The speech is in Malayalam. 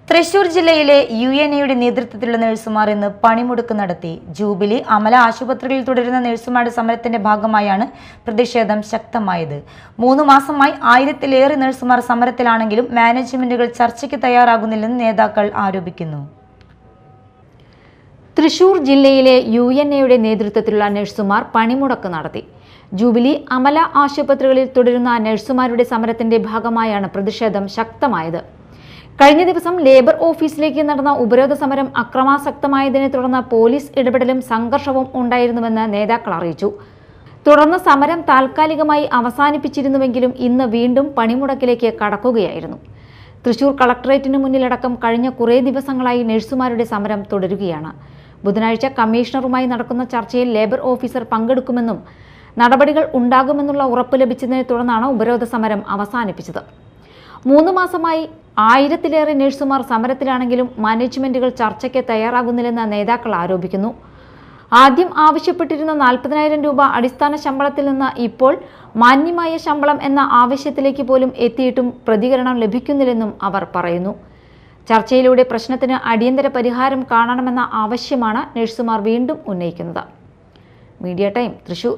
തൃശൂർ ജില്ലയിലെ UNAയുടെ നേതൃത്വത്തിലുള്ള നഴ്സുമാർ ഇന്ന് പണിമുടക്ക് നടത്തി. ജൂബിലി, അമല ആശുപത്രികളിൽ തുടരുന്ന നഴ്സുമാരുടെ സമരത്തിന്റെ ഭാഗമായാണ് പ്രതിഷേധം ശക്തമായത്. 3 മാസമായി 1000-ലേറെ നഴ്സുമാർ സമരത്തിലാണെങ്കിലും മാനേജ്മെന്റുകൾ ചർച്ചയ്ക്ക് തയ്യാറാകുന്നില്ലെന്ന് നേതാക്കൾ ആരോപിക്കുന്നു. തൃശൂർ ജില്ലയിലെ UNAയുടെ നേതൃത്വത്തിലുള്ള നഴ്സുമാർ പണിമുടക്ക് നടത്തി. ജൂബിലി, അമല ആശുപത്രികളിൽ തുടരുന്ന നഴ്സുമാരുടെ സമരത്തിന്റെ ഭാഗമായാണ് പ്രതിഷേധം ശക്തമായത്. കഴിഞ്ഞ ദിവസം ലേബർ ഓഫീസിലേക്ക് നടന്ന ഉപരോധ സമരം അക്രമാസക്തമായതിനെ തുടർന്ന് പോലീസ് ഇടപെടലും സംഘർഷവും ഉണ്ടായിരുന്നുവെന്ന് നേതാക്കൾ അറിയിച്ചു. തുടർന്ന് സമരം താൽക്കാലികമായി അവസാനിപ്പിച്ചിരുന്നുവെങ്കിലും ഇന്ന് വീണ്ടും പണിമുടക്കിലേക്ക് കടക്കുകയായിരുന്നു. തൃശൂർ കളക്ടറേറ്റിന് മുന്നിലടക്കം കഴിഞ്ഞ കുറേ ദിവസങ്ങളായി നഴ്സുമാരുടെ സമരം തുടരുകയാണ്. ബുധനാഴ്ച കമ്മീഷണറുമായി നടക്കുന്ന ചർച്ചയിൽ ലേബർ ഓഫീസർ പങ്കെടുക്കുമെന്നും നടപടികൾ ഉണ്ടാകുമെന്നുള്ള ഉറപ്പ് ലഭിച്ചതിനെ തുടർന്നാണ് ഉപരോധ സമരം അവസാനിപ്പിച്ചത്. 3 മാസമായി 1000-ലേറെ നഴ്സുമാർ സമരത്തിലാണെങ്കിലും മാനേജ്മെന്റുകൾ ചർച്ചയ്ക്ക് തയ്യാറാകുന്നില്ലെന്ന് നേതാക്കൾ ആരോപിക്കുന്നു. ആദ്യം ആവശ്യപ്പെട്ടിരുന്ന 40,000 രൂപ അടിസ്ഥാന ശമ്പളത്തിൽ നിന്ന് ഇപ്പോൾ മാന്യമായ ശമ്പളം എന്ന ആവശ്യത്തിലേക്ക് പോലും എത്തിയിട്ടും പ്രതികരണം ലഭിക്കുന്നില്ലെന്നും അവർ പറയുന്നു. ചർച്ചയിലൂടെ പ്രശ്നത്തിന് അടിയന്തര പരിഹാരം കാണണമെന്ന ആവശ്യമാണ് നഴ്സുമാർ വീണ്ടും ഉന്നയിക്കുന്നത്. Media time, Thrissur.